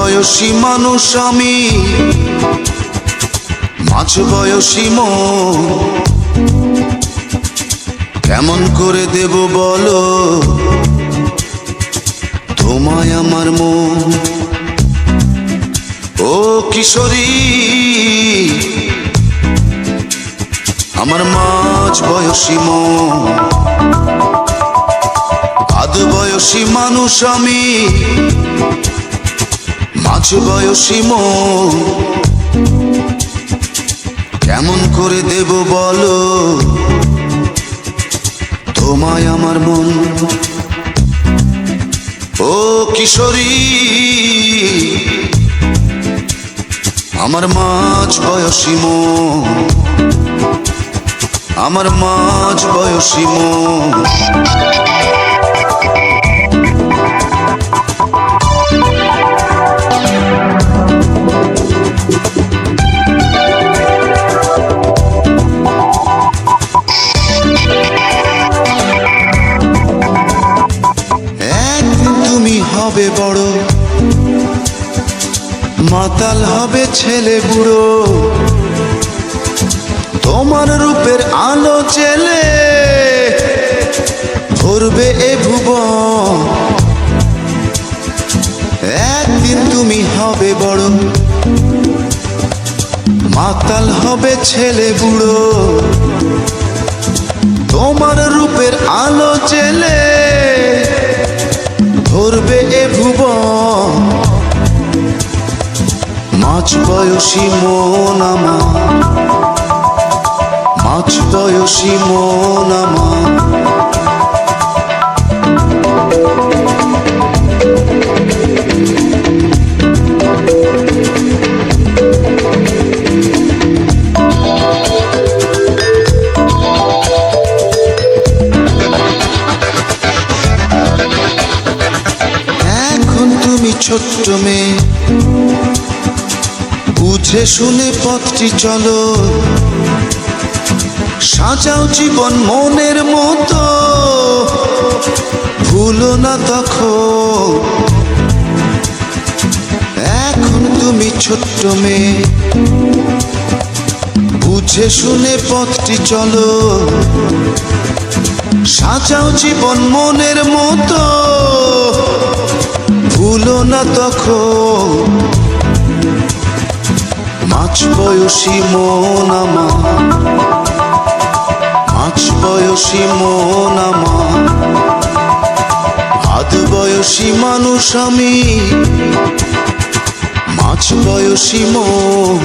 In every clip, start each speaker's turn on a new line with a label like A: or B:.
A: বয়সী মানুষ আমি, মাঝ বয়সী মন কেমন করে দেব বলো তোমায় আমার মন। ও কিশোরী আমার মাঝ বয়সী মন, আধ বয়সী মানুষ আমি, মাঝ বয়সী মন কেমন করে দেব বলো তোমায় আমার মন। ও কিশোরী আমার মাঝ বয়সী মন, আমার মাঝ বয়সী মন। একদিন তুমি হবে বড়, মাতাল হবে ছেলে বুড়ো, তোমার রূপের আলো জেলে ভরবে এ ভুবন। একদিন তুমি হবে বড়, মাতাল হবে ছেলে বুড়ো, তোমার রূপের আলো জেলে ভরবে এ ভুবন। মাঝ বয়সী মন আমার, মাঝ বয়সী মন আমার। এখন তুমি ছোট্ট মেয়ে, বুঝে শুনে পথটি চলো, সাজাও জীবন মনের মতো, ভুলো না তখন। এখন তুমি ছোট্ট মেয়ে, বুঝে শুনে পথটি চলো, সাজাও জীবন মনের মতো, ভুলো না তখন। মাঝ বয়সী মন আমার, মাঝ বয়সী মন আমার, আধ বয়সী মানুষ আমি, মাঝ বয়সী মন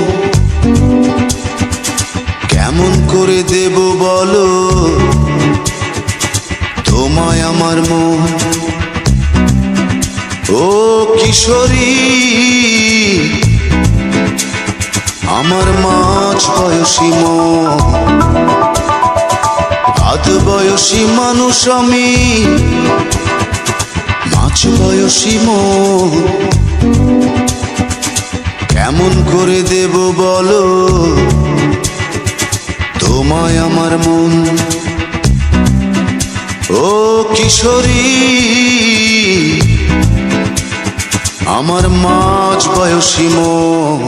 A: কেমন করে দেব বলো তোমায় আমার মন। ও কিশোরী আমার মাঝ বয়সী মন, আধ বয়সী মানুষ আমি, মাঝ বয়সী মন কেমন করে দেব বলো তোমায় আমার মন। ও কিশোরী আমার মাঝ বয়সী মন।